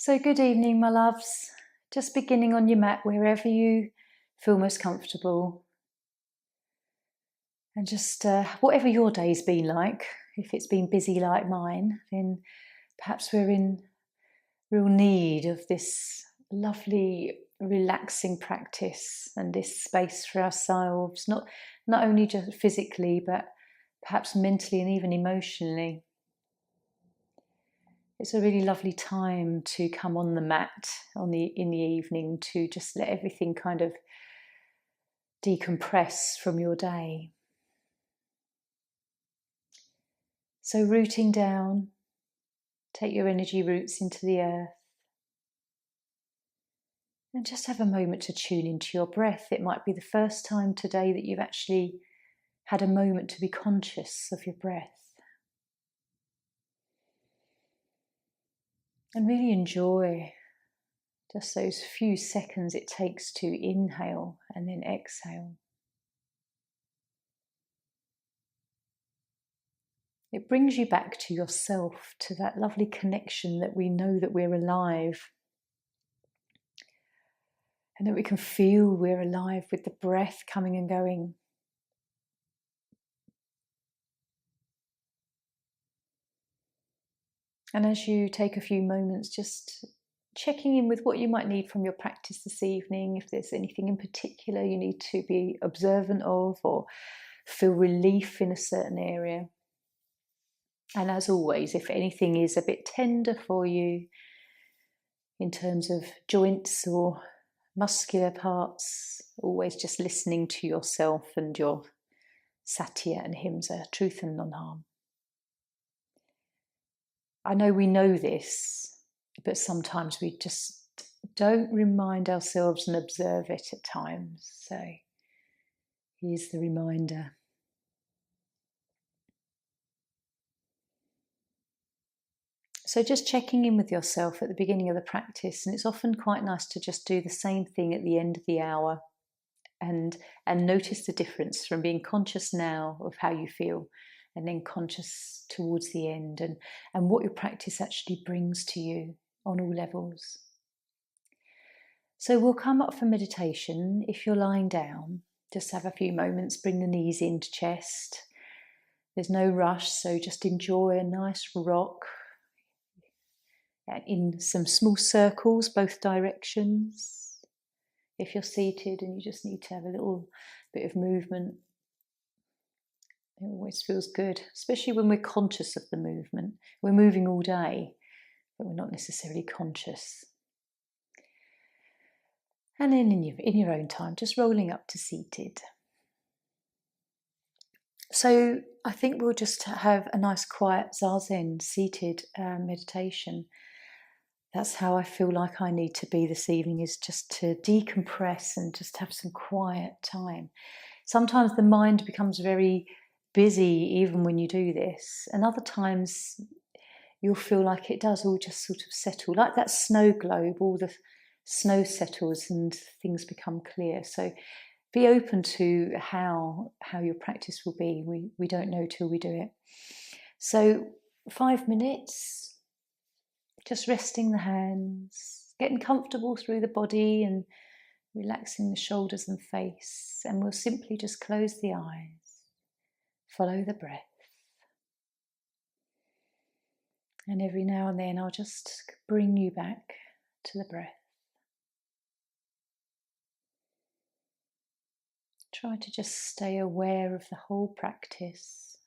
So, good evening, my loves. Just beginning on your mat wherever you feel most comfortable. And just whatever your day's been like, if it's been busy like mine, then perhaps we're in real need of this lovely, relaxing practice and this space for ourselves, not only just physically, but perhaps mentally and even emotionally. It's a really lovely time to come on the mat in the evening to just let everything kind of decompress from your day. So rooting down, take your energy roots into the earth and just have a moment to tune into your breath. It might be the first time today that you've actually had a moment to be conscious of your breath. And really enjoy just those few seconds it takes to inhale and then exhale. It brings you back to yourself, to that lovely connection that we know that we're alive and that we can feel we're alive with the breath coming and going. And as you take a few moments, just checking in with what you might need from your practice this evening, if there's anything in particular you need to be observant of or feel relief in a certain area. And as always, if anything is a bit tender for you in terms of joints or muscular parts, always just listening to yourself and your Satya and Himsa, truth and non-harm. I know we know this, but sometimes we just don't remind ourselves and observe it at times. So here's the reminder. So just checking in with yourself at the beginning of the practice, and it's often quite nice to just do the same thing at the end of the hour and notice the difference from being conscious now of how you feel and then conscious towards the end and what your practice actually brings to you on all levels. So we'll come up for meditation. If you're lying down, just have a few moments, bring the knees into chest. There's no rush, so just enjoy a nice rock in some small circles, both directions. If you're seated and you just need to have a little bit of movement, it always feels good, especially when we're conscious of the movement. We're moving all day, but we're not necessarily conscious. And then in your own time, just rolling up to seated. So I think we'll just have a nice quiet zazen seated meditation. That's how I feel like I need to be this evening, is just to decompress and just have some quiet time. Sometimes the mind becomes very busy even when you do this, and other times you'll feel like it does all just sort of settle, like that snow globe, all the snow settles and things become clear. So be open to how your practice will be. We don't know till we do it. So 5 minutes, just resting the hands, getting comfortable through the body and relaxing the shoulders and face. And we'll simply just close the eyes, follow the breath. And every now and then I'll just bring you back to the breath. Try to just stay aware of the whole practice.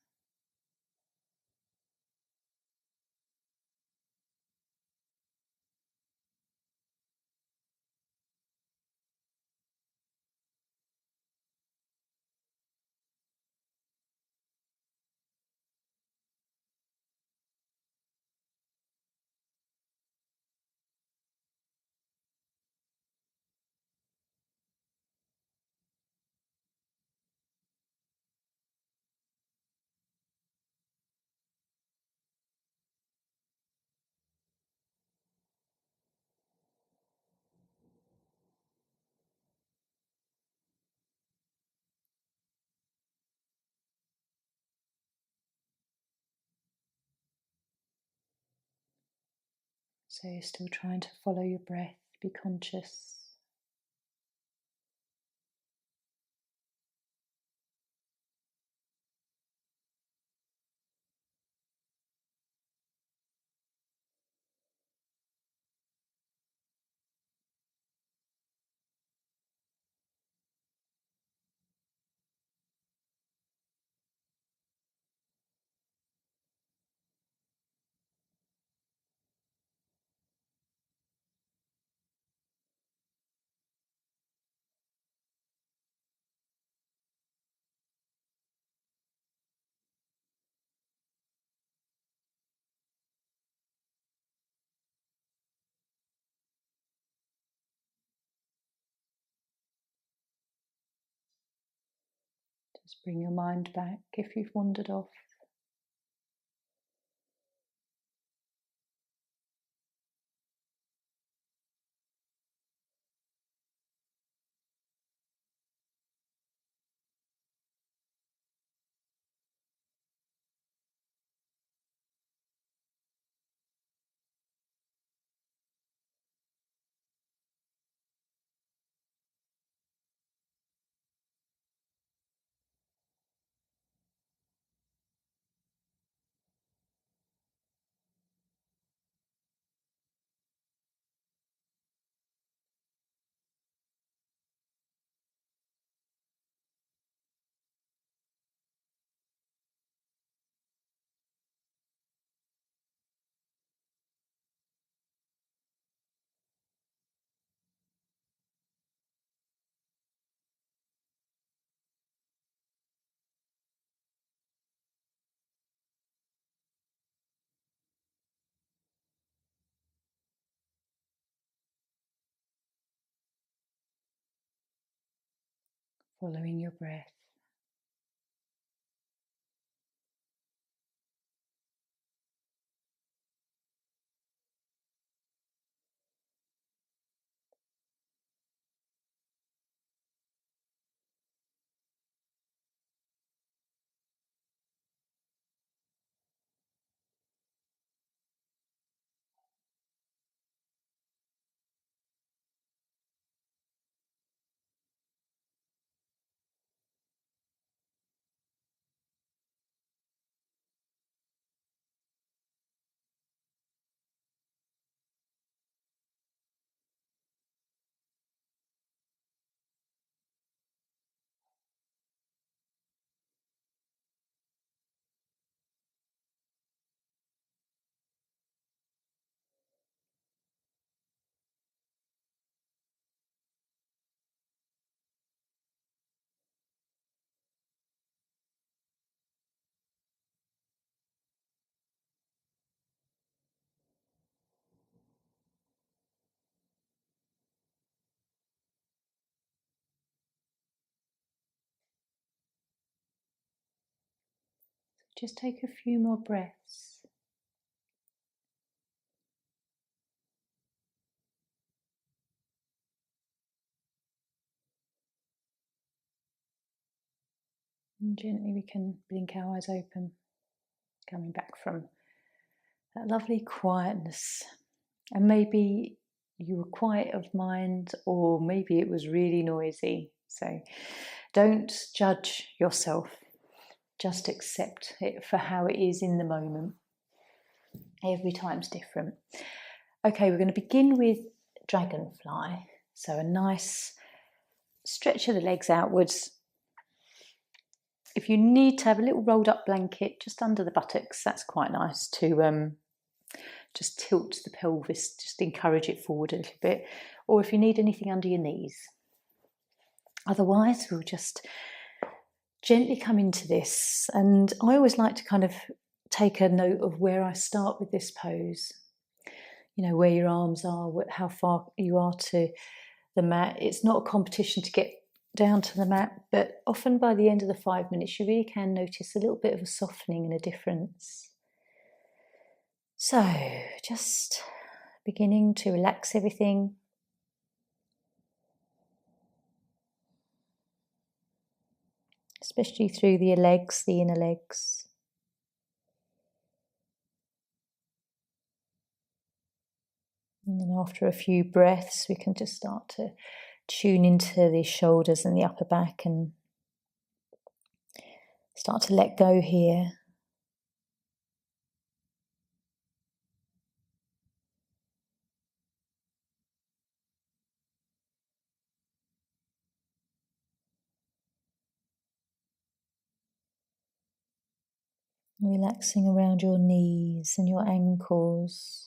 So you're still trying to follow your breath, be conscious. Just bring your mind back if you've wandered off. Following your breath. Just take a few more breaths. And gently we can blink our eyes open, coming back from that lovely quietness. And maybe you were quiet of mind, or maybe it was really noisy. So don't judge yourself, just accept it for how it is in the moment. Every time's different. Okay, we're going to begin with dragonfly. So a nice stretch of the legs outwards. If you need to have a little rolled up blanket just under the buttocks, that's quite nice to just tilt the pelvis, just encourage it forward a little bit. Or if you need anything under your knees. Otherwise, we'll just gently come into this. And I always like to kind of take a note of where I start with this pose. You know, where your arms are, how far you are to the mat. It's not a competition to get down to the mat, but often by the end of the 5 minutes, you really can notice a little bit of a softening and a difference. So just beginning to relax everything. Especially through the legs, the inner legs. And then after a few breaths, we can just start to tune into the shoulders and the upper back and start to let go here. Relaxing around your knees and your ankles.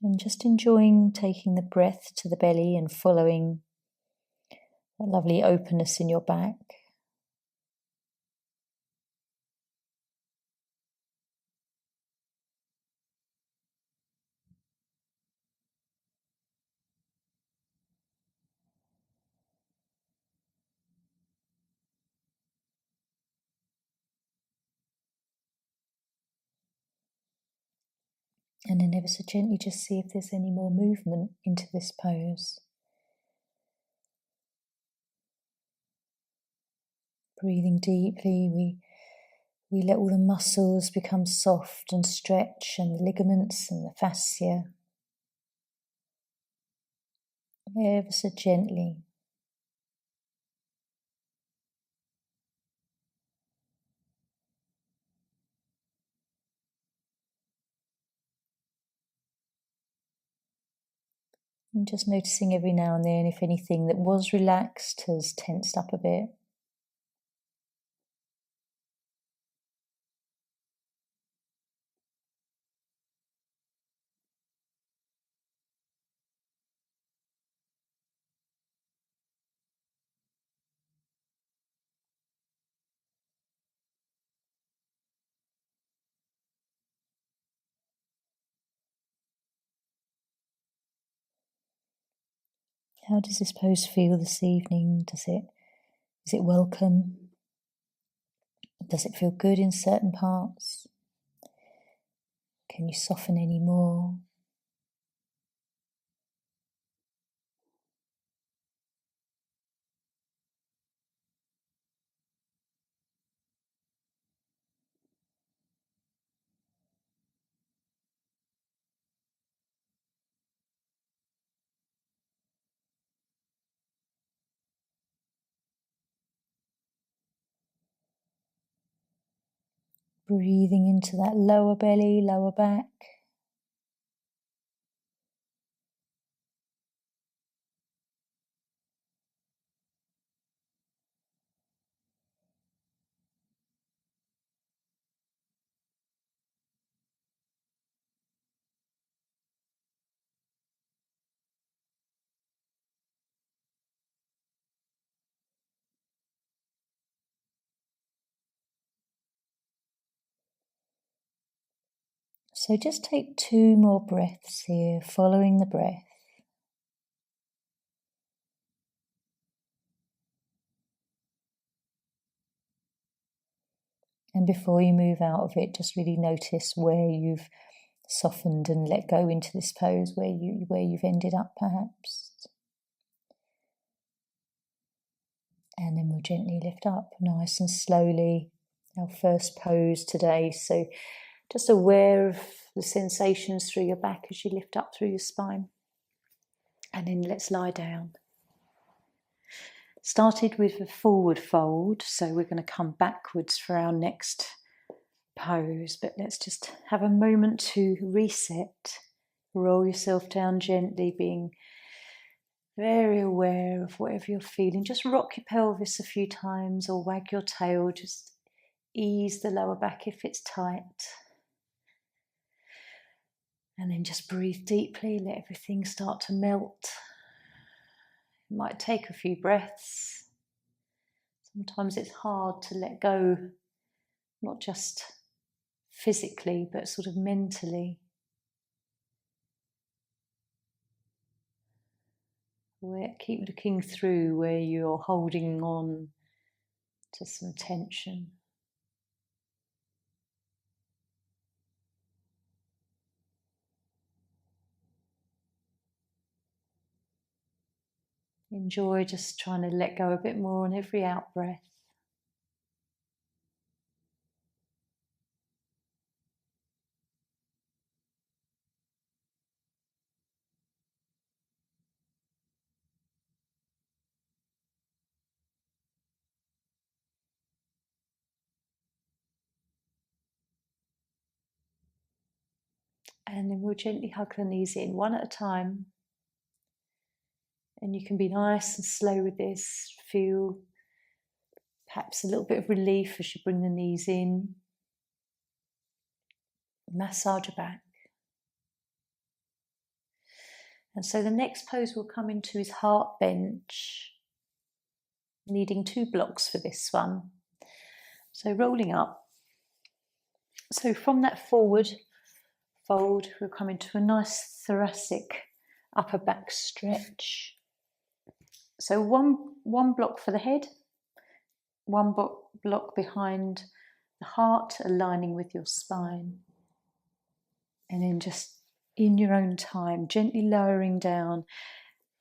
And just enjoying taking the breath to the belly and following that lovely openness in your back. And then ever so gently just see if there's any more movement into this pose. Breathing deeply, we let all the muscles become soft and stretch, and the ligaments and the fascia. Ever so gently. And just noticing every now and then if anything that was relaxed has tensed up a bit. How does this pose feel this evening? Is it welcome? Does it feel good in certain parts? Can you soften any more? Breathing into that lower belly, lower back. So just take 2 more breaths here, following the breath. And before you move out of it, just really notice where you've softened and let go into this pose, where you've ended up perhaps. And then we'll gently lift up, nice and slowly. Our first pose today, so just aware of the sensations through your back as you lift up through your spine. And then let's lie down. Started with a forward fold, so we're going to come backwards for our next pose, but let's just have a moment to reset. Roll yourself down gently, being very aware of whatever you're feeling. Just rock your pelvis a few times or wag your tail, just ease the lower back if it's tight. And then just breathe deeply, let everything start to melt. It might take a few breaths. Sometimes it's hard to let go, not just physically, but sort of mentally. Keep looking through where you're holding on to some tension. Enjoy just trying to let go a bit more on every out breath. And then we'll gently hug the knees in one at a time. And you can be nice and slow with this. Feel perhaps a little bit of relief as you bring the knees in. Massage your back. And so the next pose we'll come into is heart bench, needing 2 blocks for this one. So rolling up. So from that forward fold, we'll come into a nice thoracic upper back stretch. So one block for the head, one block behind the heart, aligning with your spine. And then just in your own time, gently lowering down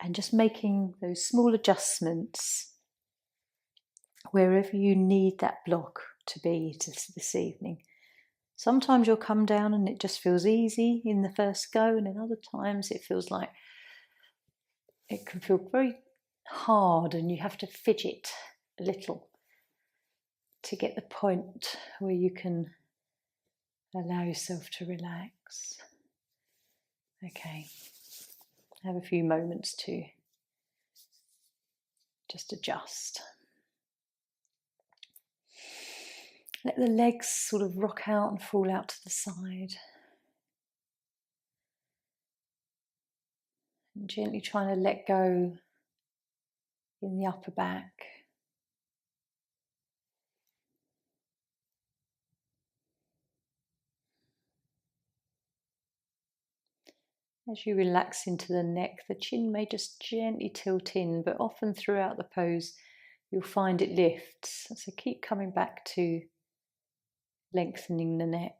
and just making those small adjustments wherever you need that block to be this evening. Sometimes you'll come down and it just feels easy in the first go, and then other times it feels like it can feel very hard and you have to fidget a little to get the point where you can allow yourself to relax. Okay, have a few moments to just adjust. Let the legs sort of rock out and fall out to the side. And gently trying to let go in the upper back. As you relax into the neck, the chin may just gently tilt in, but often throughout the pose you'll find it lifts. So keep coming back to lengthening the neck.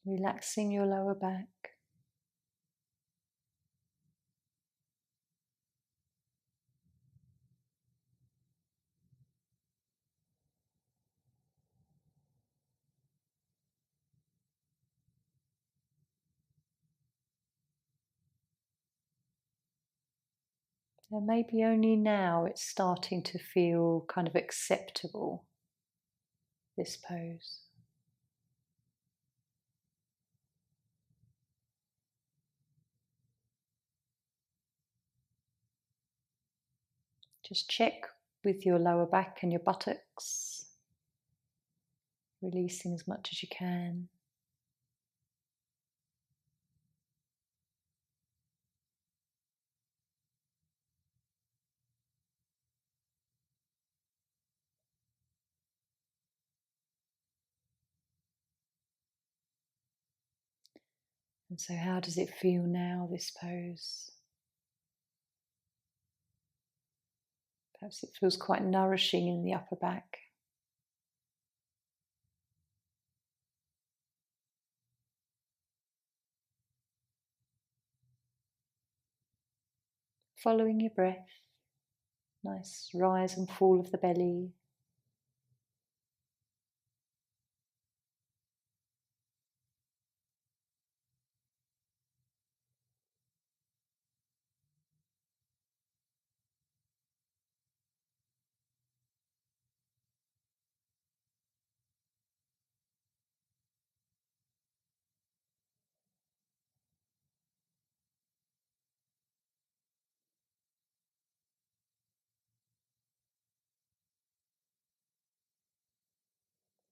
Relaxing your lower back. And maybe only now it's starting to feel kind of acceptable, this pose. Just check with your lower back and your buttocks, releasing as much as you can. And so how does it feel now, this pose? Perhaps it feels quite nourishing in the upper back. Following your breath, nice rise and fall of the belly.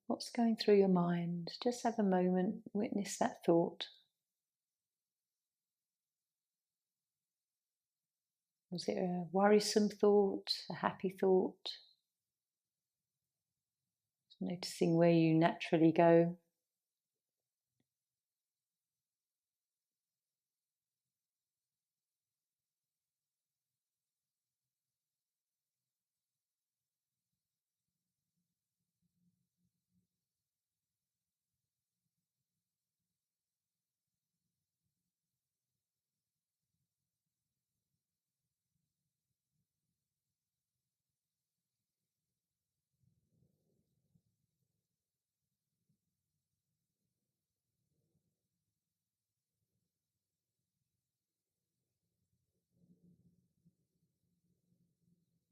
What's going through your mind? Just have a moment, witness that thought. Was it a worrisome thought, a happy thought? Noticing where you naturally go.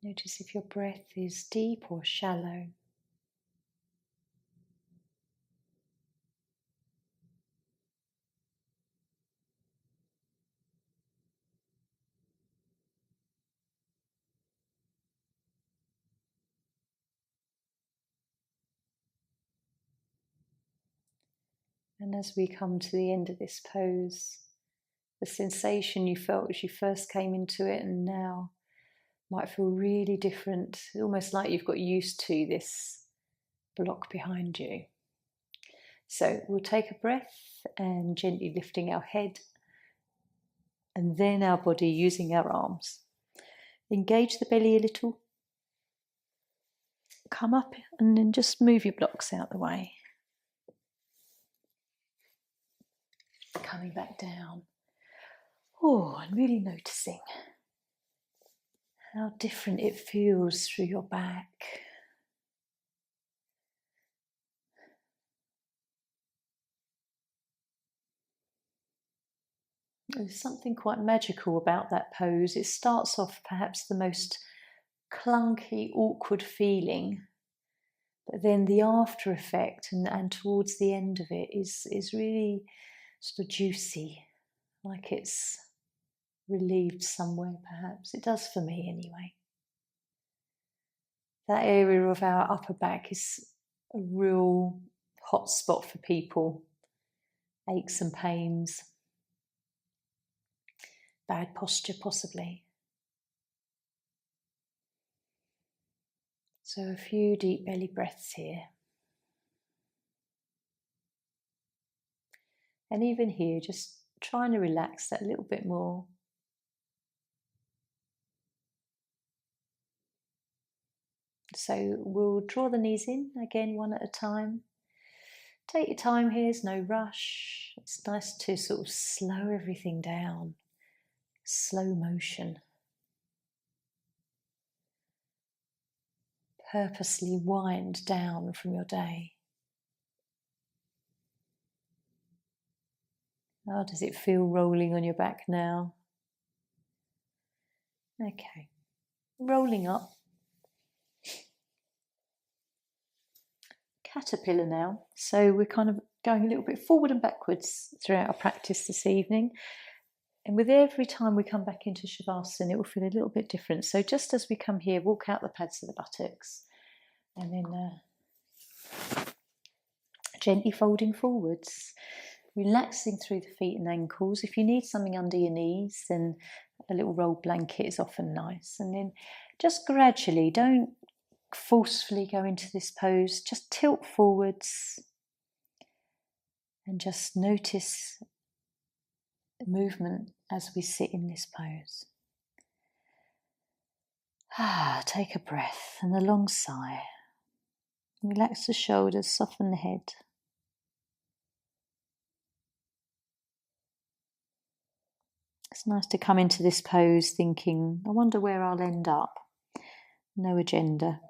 Notice if your breath is deep or shallow. And as we come to the end of this pose, the sensation you felt as you first came into it and now might feel really different, almost like you've got used to this block behind you. So we'll take a breath and gently lifting our head and then our body using our arms. Engage the belly a little. Come up and then just move your blocks out the way. Coming back down. Oh, and really noticing how different it feels through your back. There's something quite magical about that pose. It starts off perhaps the most clunky, awkward feeling, but then the after effect and towards the end of it is really sort of juicy, like it's relieved somewhere perhaps. It does for me anyway. That area of our upper back is a real hot spot for people. Aches and pains, bad posture possibly. So a few deep belly breaths here. And even here, just trying to relax that a little bit more. So we'll draw the knees in, again, one at a time. Take your time here, there's no rush. It's nice to sort of slow everything down, slow motion. Purposely wind down from your day. How does it feel rolling on your back now? Okay, rolling up. Caterpillar now. So we're kind of going a little bit forward and backwards throughout our practice this evening. And with every time we come back into Shavasana, it will feel a little bit different. So just as we come here, walk out the pads of the buttocks and then gently folding forwards, relaxing through the feet and ankles. If you need something under your knees, then a little rolled blanket is often nice. And then just gradually, don't forcefully go into this pose, just tilt forwards and just notice the movement as we sit in this pose. Take a breath and a long sigh. Relax the shoulders, soften the head. It's nice to come into this pose thinking, I wonder where I'll end up. No agenda.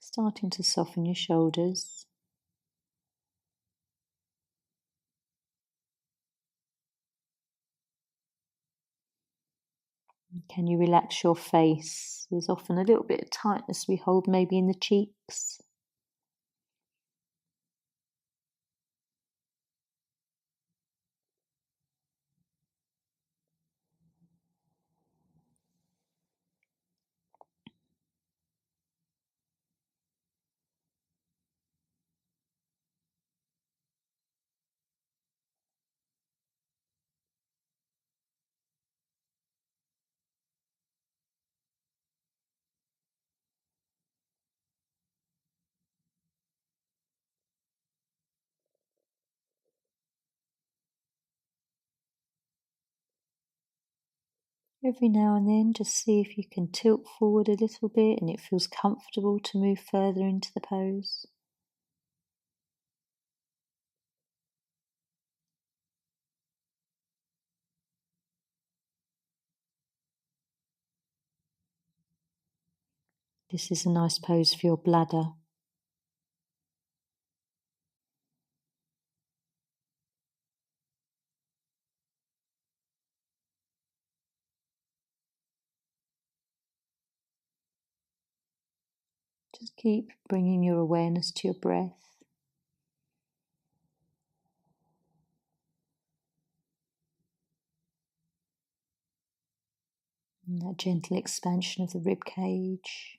Starting to soften your shoulders. Can you relax your face? There's often a little bit of tightness we hold maybe in the cheeks. Every now and then, just see if you can tilt forward a little bit and it feels comfortable to move further into the pose. This is a nice pose for your bladder. Just keep bringing your awareness to your breath. And that gentle expansion of the rib cage.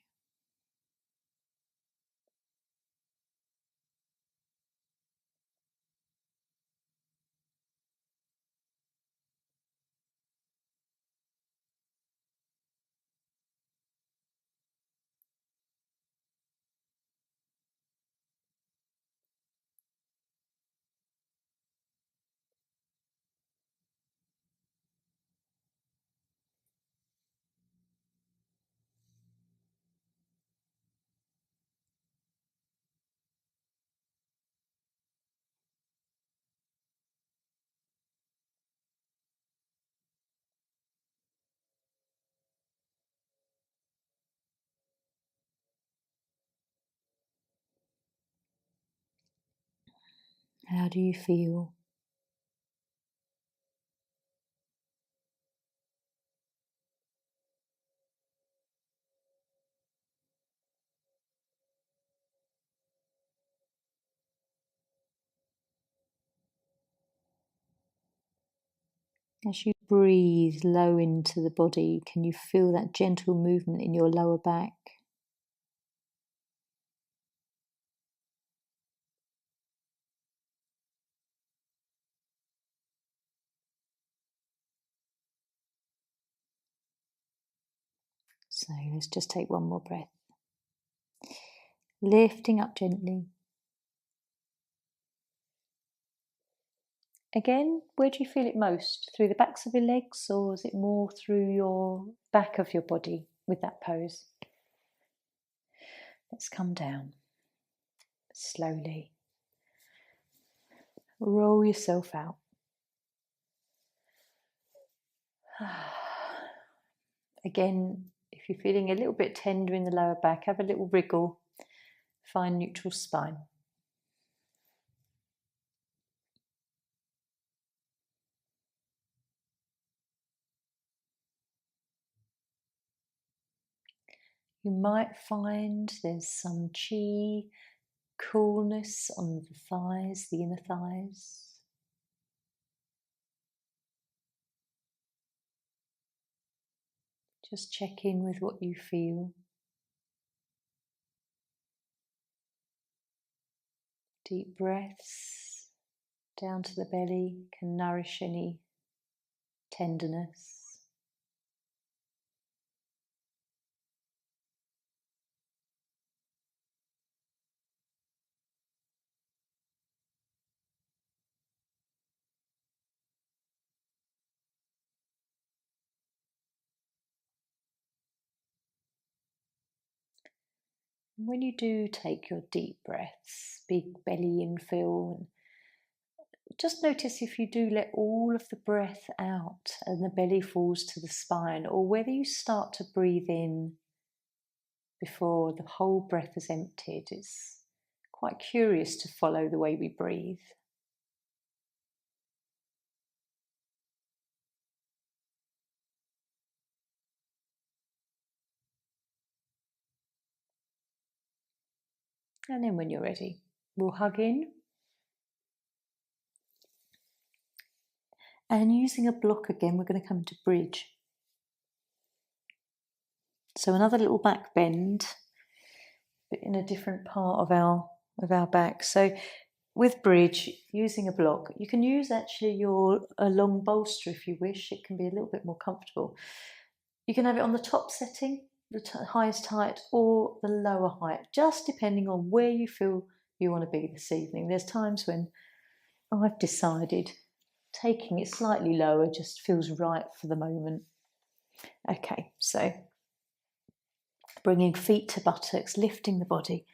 How do you feel? As you breathe low into the body, can you feel that gentle movement in your lower back? So let's just take one more breath. Lifting up gently. Again, where do you feel it most? Through the backs of your legs, or is it more through your back of your body with that pose? Let's come down slowly. Roll yourself out. Again, if you're feeling a little bit tender in the lower back, have a little wriggle. Find neutral spine. You might find there's some chi, coolness on the thighs, the inner thighs. Just check in with what you feel. Deep breaths down to the belly can nourish any tenderness. When you do take your deep breaths, big belly infill, just notice if you do let all of the breath out and the belly falls to the spine, or whether you start to breathe in before the whole breath is emptied. It's quite curious to follow the way we breathe. And then when you're ready, we'll hug in. And using a block again, we're going to come to bridge. So another little back bend, but in a different part of our back. So with bridge, using a block, you can use actually a long bolster if you wish. It can be a little bit more comfortable. You can have it on the top setting, the highest height, or the lower height, just depending on where you feel you want to be this evening. There's times when I've decided taking it slightly lower just feels right for the moment. Okay, so bringing feet to buttocks, lifting the body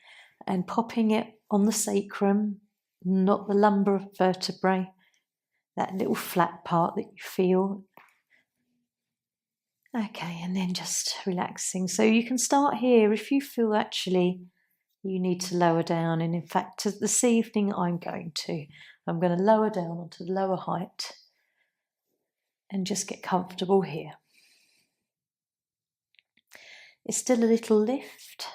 and popping it on the sacrum, not the lumbar vertebrae, that little flat part that you feel. Okay, and then just relaxing. So you can start here if you feel actually you need to lower down. And in fact, this evening I'm going to lower down onto the lower height and just get comfortable here. It's still a little lift,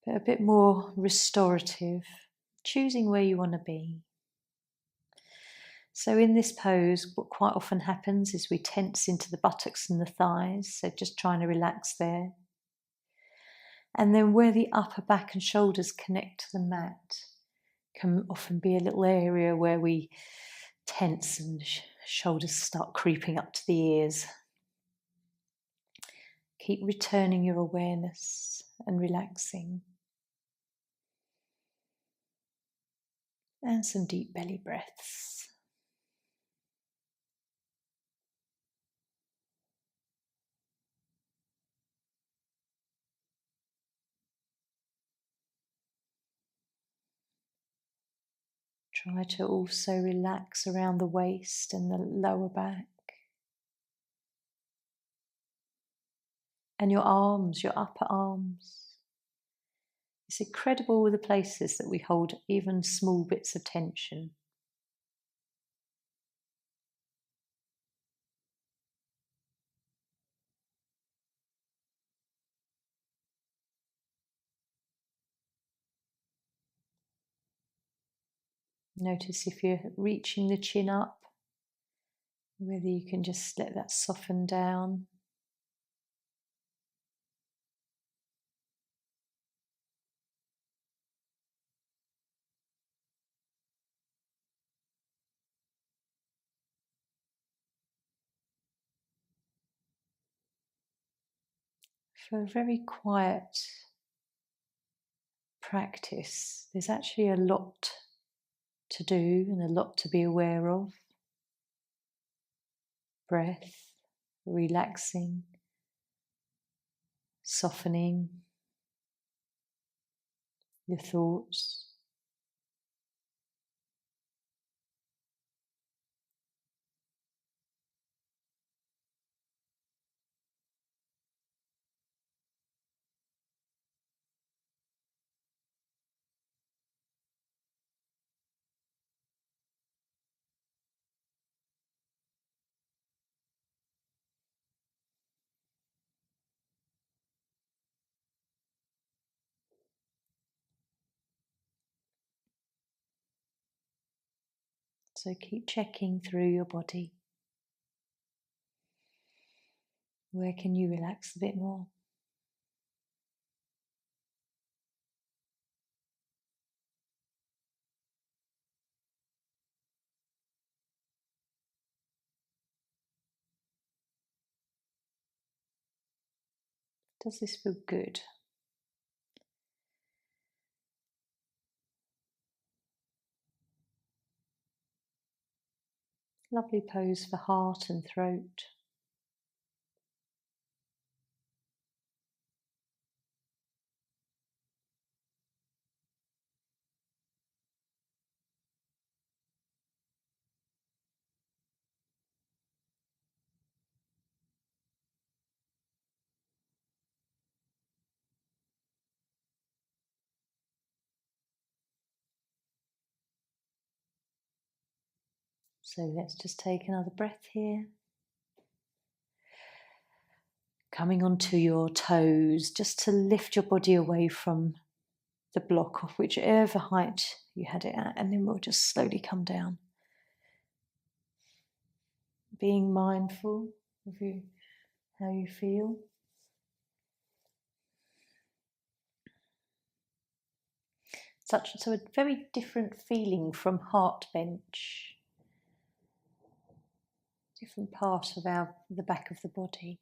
but a bit more restorative, choosing where you want to be. So in this pose, what quite often happens is we tense into the buttocks and the thighs, so just trying to relax there. And then where the upper back and shoulders connect to the mat can often be a little area where we tense and shoulders start creeping up to the ears. Keep returning your awareness and relaxing. And some deep belly breaths. Try to also relax around the waist and the lower back. And your arms, your upper arms. It's incredible the places that we hold even small bits of tension. Notice if you're reaching the chin up, whether you can just let that soften down. For a very quiet practice, there's actually a lot to do and a lot to be aware of. Breath, relaxing, softening your thoughts. So keep checking through your body. Where can you relax a bit more? Does this feel good? Lovely pose for heart and throat. So let's just take another breath here. Coming onto your toes, just to lift your body away from the block of whichever height you had it at, and then we'll just slowly come down. Being mindful of how you feel. So a very different feeling from heart bench. Different part of the back of the body.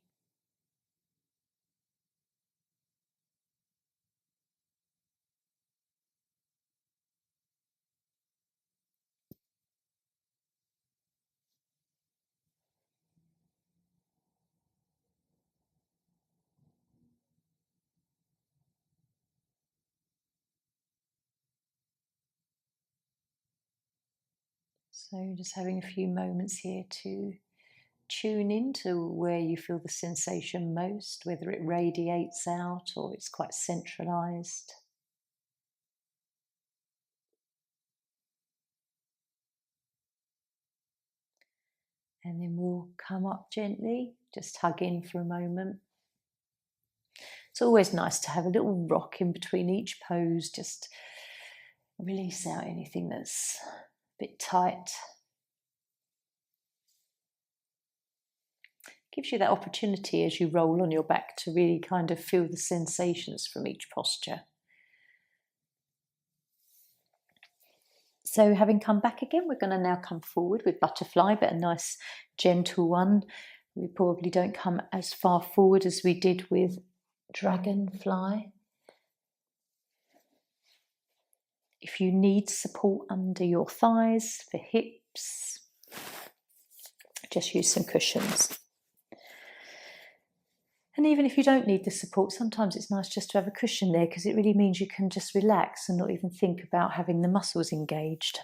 So just having a few moments here to tune into where you feel the sensation most, whether it radiates out or it's quite centralized. And then we'll come up gently, just hug in for a moment. It's always nice to have a little rock in between each pose, just release out anything that's a bit tight. Gives you that opportunity as you roll on your back to really kind of feel the sensations from each posture. So having come back again, we're going to now come forward with butterfly, but a nice gentle one. We probably don't come as far forward as we did with dragonfly. If you need support under your thighs, for hips, just use some cushions. And even if you don't need the support, sometimes it's nice just to have a cushion there, because it really means you can just relax and not even think about having the muscles engaged.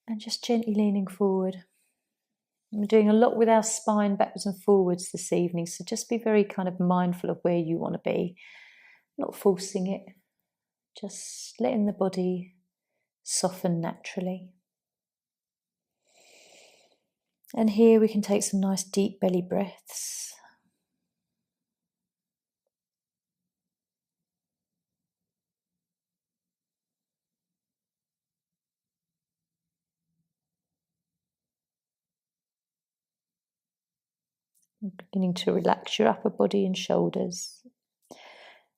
And just gently leaning forward. We're doing a lot with our spine backwards and forwards this evening, so just be very kind of mindful of where you want to be, not forcing it, just letting the body soften naturally. And here we can take some nice deep belly breaths. Beginning to relax your upper body and shoulders,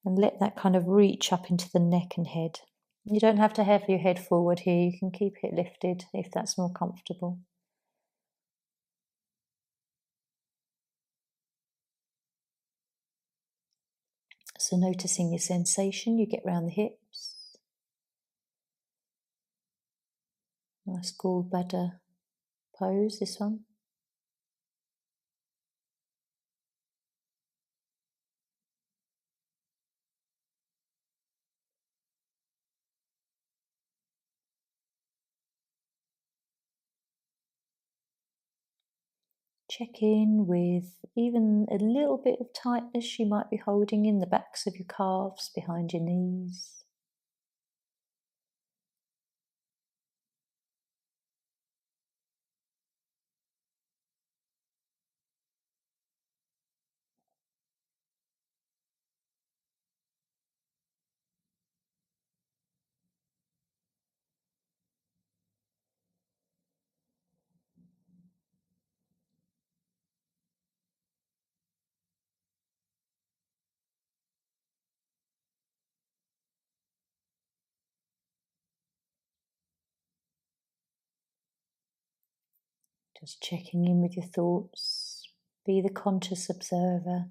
and let that kind of reach up into the neck and head. You don't have to have your head forward here, you can keep it lifted if that's more comfortable. So noticing your sensation you get around the hips. Nice gallbladder pose, this one. Check in with even a little bit of tightness you might be holding in the backs of your calves, behind your knees. Just checking in with your thoughts. Be the conscious observer.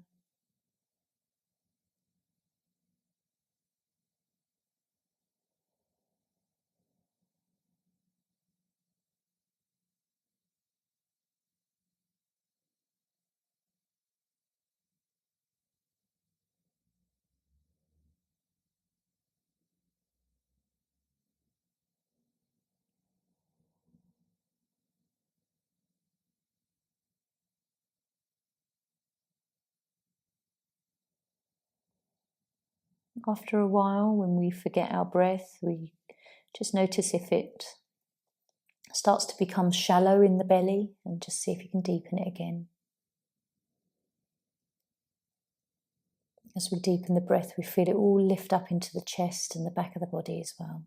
After a while, when we forget our breath, we just notice if it starts to become shallow in the belly, and just see if you can deepen it again. As we deepen the breath, we feel it all lift up into the chest and the back of the body as well.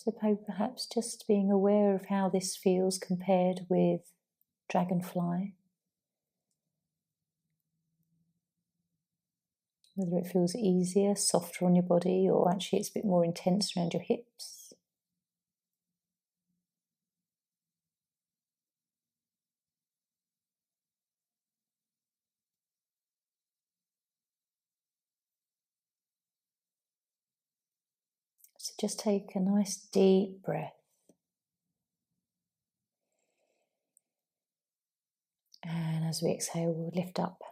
So perhaps just being aware of how this feels compared with dragonfly. Whether it feels easier, softer on your body, or actually it's a bit more intense around your hips. So just take a nice deep breath. And as we exhale, we'll lift up.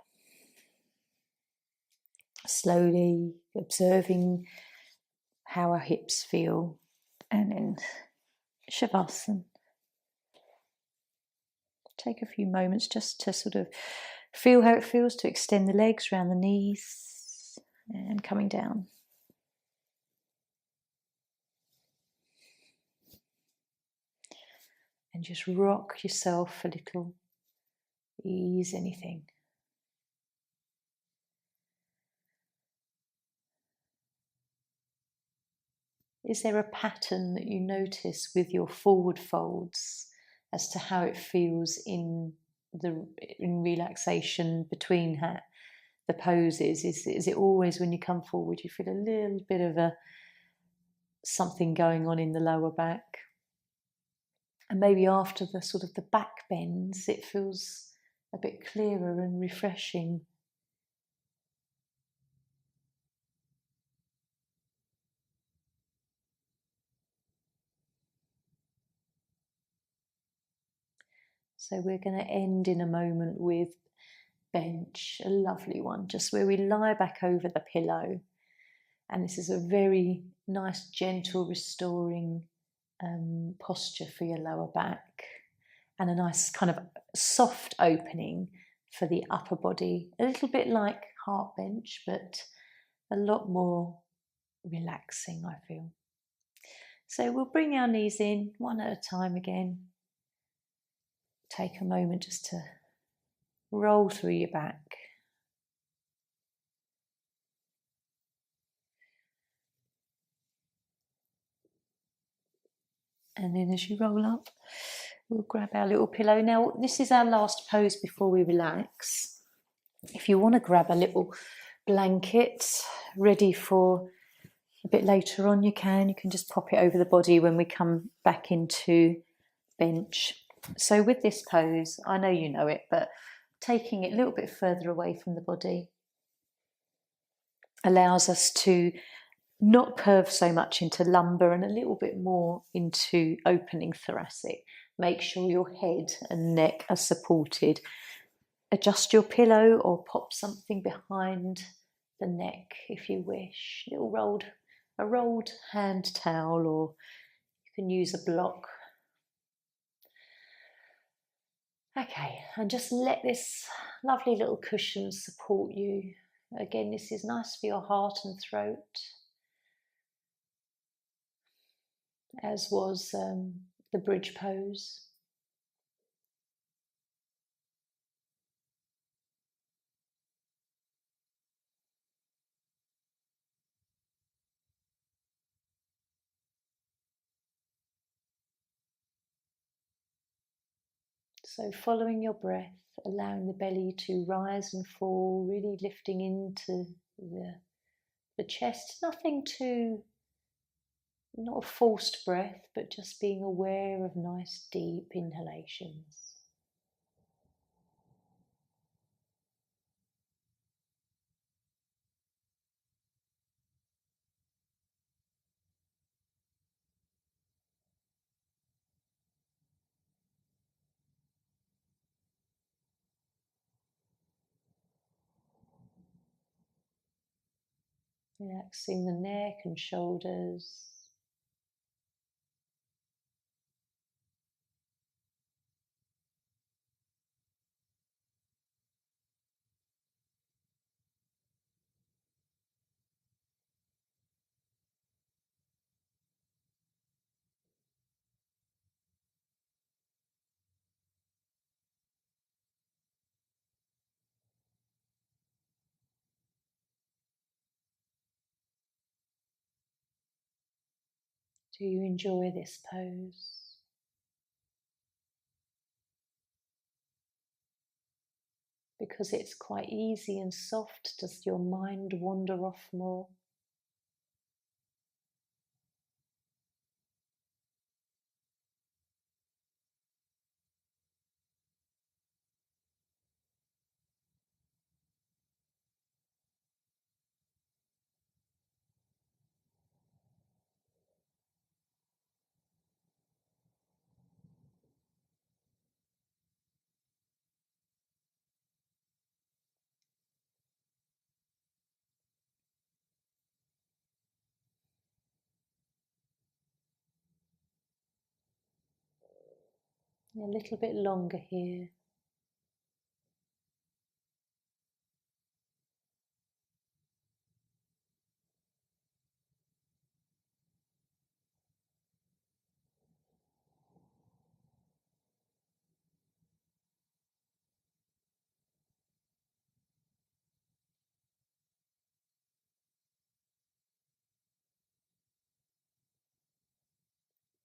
Slowly observing how our hips feel. And then Shavasana. Take a few moments just to sort of feel how it feels to extend the legs around the knees and coming down. And just rock yourself a little. Ease anything. Is there a pattern that you notice with your forward folds as to how it feels in relaxation between the poses? Is it always when you come forward you feel a little bit of something going on in the lower back? And maybe after the sort of the back bends, it feels a bit clearer and refreshing. So we're going to end in a moment with bench, a lovely one, just where we lie back over the pillow. And this is a very nice, gentle, restoring posture for your lower back, and a nice kind of soft opening for the upper body, a little bit like heart bench, but a lot more relaxing, I feel. So we'll bring our knees in one at a time again. Take a moment just to roll through your back. And then as you roll up, we'll grab our little pillow. Now, this is our last pose before we relax. If you want to grab a little blanket ready for a bit later on, you can. You can just pop it over the body when we come back into bench. So with this pose, I know you know it, but taking it a little bit further away from the body allows us to not curve so much into lumbar and a little bit more into opening thoracic. Make sure your head and neck are supported. Adjust your pillow or pop something behind the neck if you wish. A rolled hand towel, or you can use a block. Okay, and just let this lovely little cushion support you. Again, this is nice for your heart and throat, as was the bridge pose. So following your breath, allowing the belly to rise and fall, really lifting into the chest. Not a forced breath, but just being aware of nice deep inhalations. Relaxing the neck and shoulders. Do you enjoy this pose? Because it's quite easy and soft, does your mind wander off more? A little bit longer here.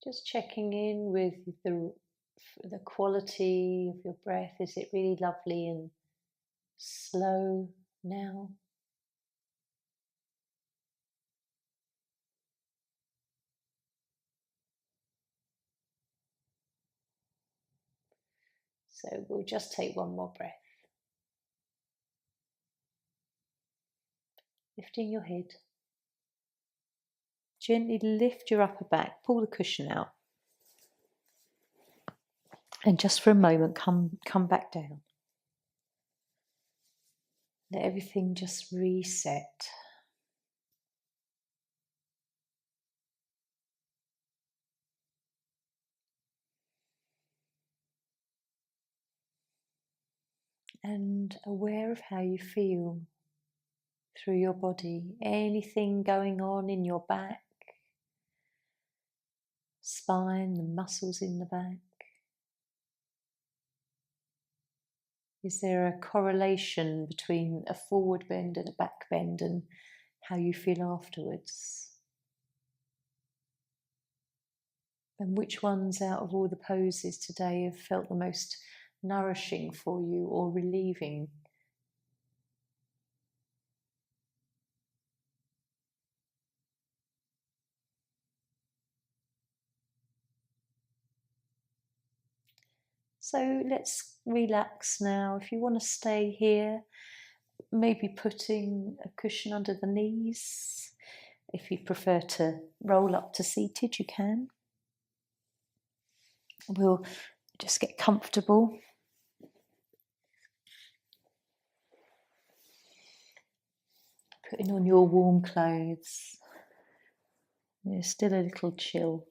Just checking in with the quality of your breath. Is it really lovely and slow now? So we'll just take one more breath. Lifting your head. Gently lift your upper back, pull the cushion out. And just for a moment, come back down. Let everything just reset. And aware of how you feel through your body. Anything going on in your back, spine, the muscles in the back. Is there a correlation between a forward bend and a back bend and how you feel afterwards? And which ones out of all the poses today have felt the most nourishing for you or relieving? So let's relax now. If you want to stay here, maybe putting a cushion under the knees. If you prefer to roll up to seated, you can. We'll just get comfortable. Putting on your warm clothes. There's still a little chill.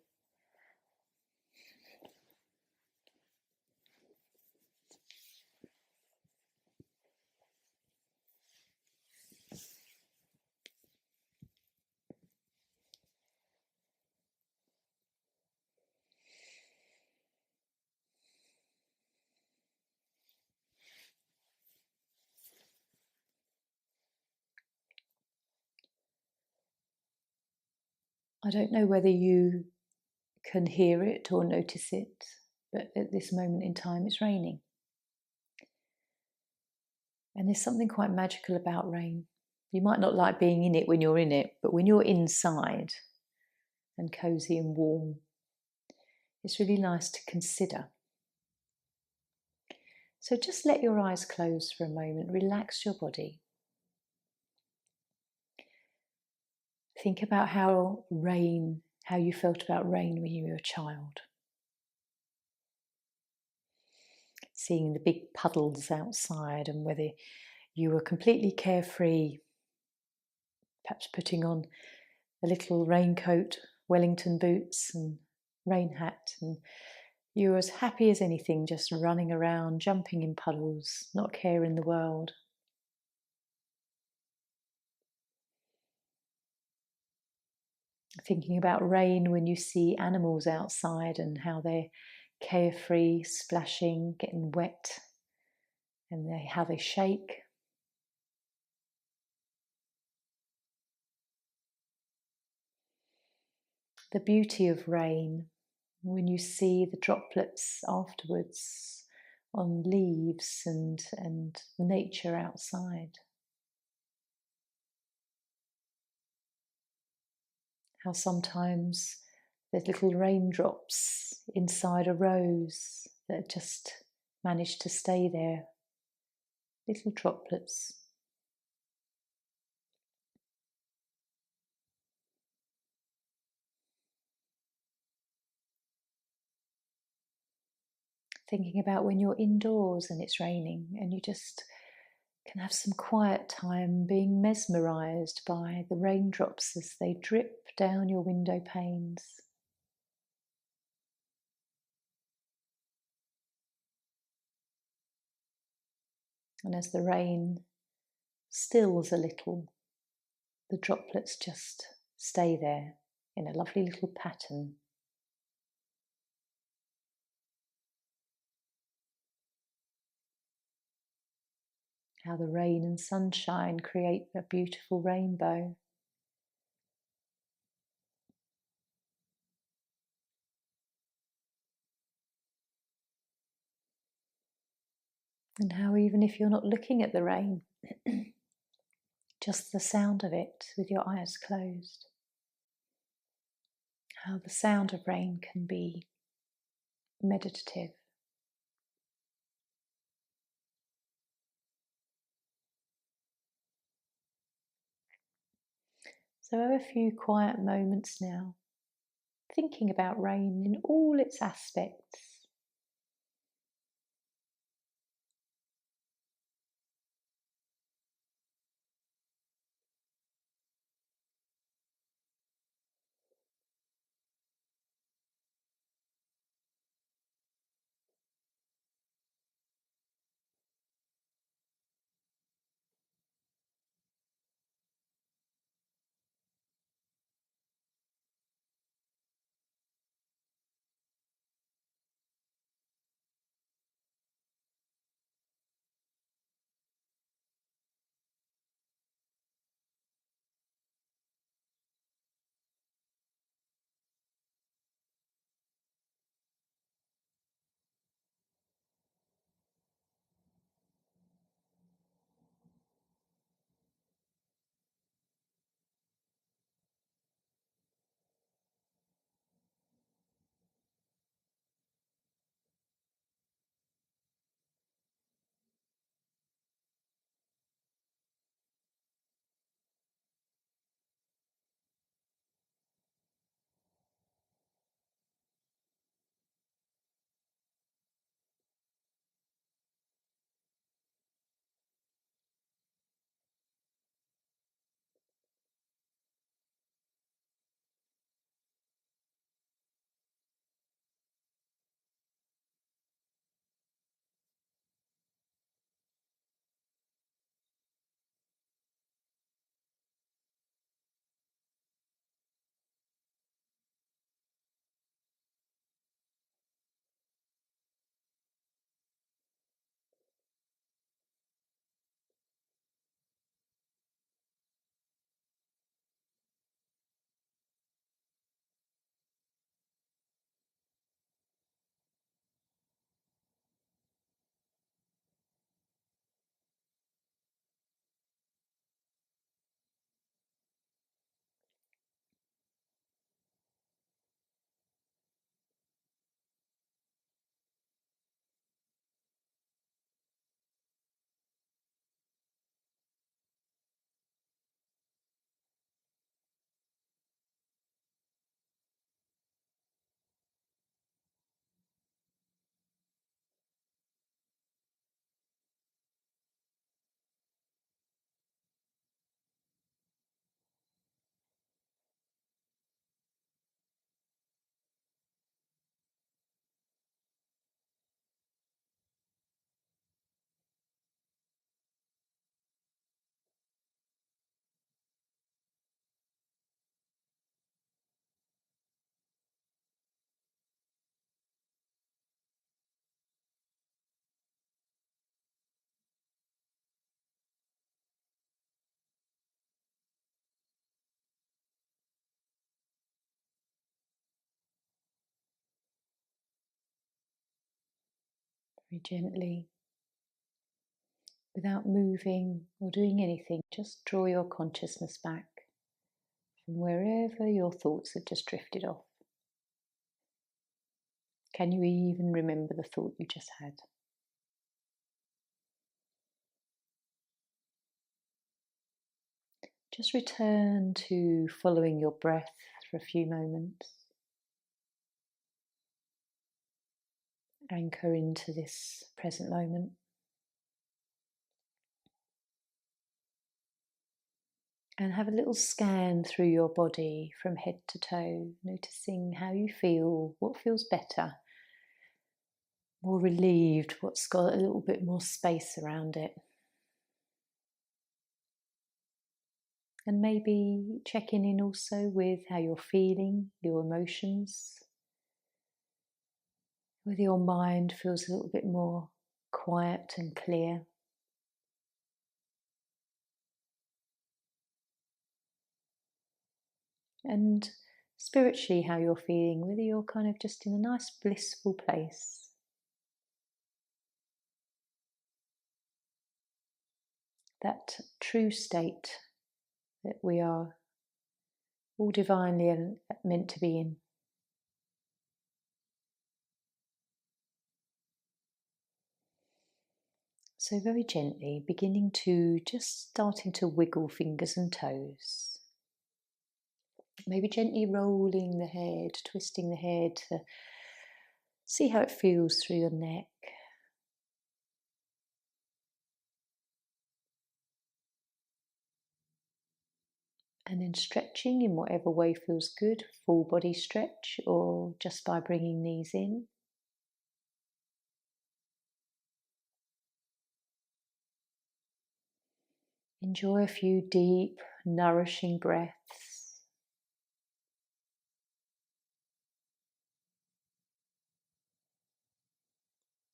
I don't know whether you can hear it or notice it, but at this moment in time it's raining. And there's something quite magical about rain. You might not like being in it when you're in it, but when you're inside and cosy and warm, it's really nice to consider. So just let your eyes close for a moment, relax your body. Think about how you felt about rain when you were a child. Seeing the big puddles outside and whether you were completely carefree, perhaps putting on a little raincoat, Wellington boots and rain hat, and you were as happy as anything, just running around, jumping in puddles, not caring the world. Thinking about rain when you see animals outside and how they're carefree, splashing, getting wet, and how they shake. the beauty of rain, when you see the droplets afterwards on leaves and nature outside. How sometimes there's little raindrops inside a rose that just manage to stay there, little droplets. Thinking about when you're indoors and it's raining and you just can have some quiet time being mesmerised by the raindrops as they drip down your window panes. And as the rain stills a little, the droplets just stay there in a lovely little pattern. How the rain and sunshine create a beautiful rainbow. And how even if you're not looking at the rain, just the sound of it with your eyes closed, how the sound of rain can be meditative. So have a few quiet moments now, thinking about rain in all its aspects. Very gently, without moving or doing anything, just draw your consciousness back from wherever your thoughts have just drifted off. Can you even remember the thought you just had? Just return to following your breath for a few moments. Anchor into this present moment. And have a little scan through your body from head to toe, noticing how you feel, what feels better, more relieved, what's got a little bit more space around it. And maybe checking in also with how you're feeling, your emotions, whether your mind feels a little bit more quiet and clear. And spiritually, how you're feeling, whether you're kind of just in a nice blissful place. That true state that we are all divinely meant to be in. So very gently, beginning to just starting to wiggle fingers and toes. Maybe gently rolling the head, twisting the head to see how it feels through your neck. And then stretching in whatever way feels good, full body stretch or just by bringing knees in. Enjoy a few deep, nourishing breaths.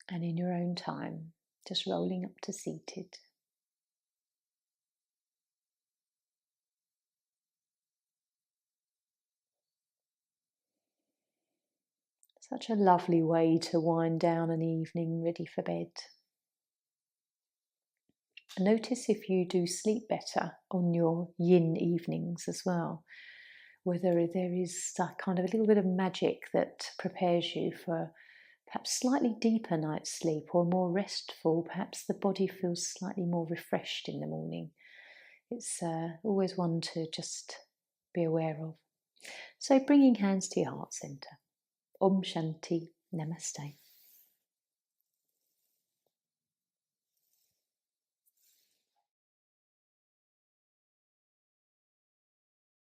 And in your own time, just rolling up to seated. Such a lovely way to wind down an evening ready for bed. Notice if you do sleep better on your yin evenings as well, whether there is that kind of a little bit of magic that prepares you for perhaps slightly deeper night's sleep or more restful, perhaps the body feels slightly more refreshed in the morning. It's always one to just be aware of. So bringing hands to your heart centre. Om Shanti, Namaste.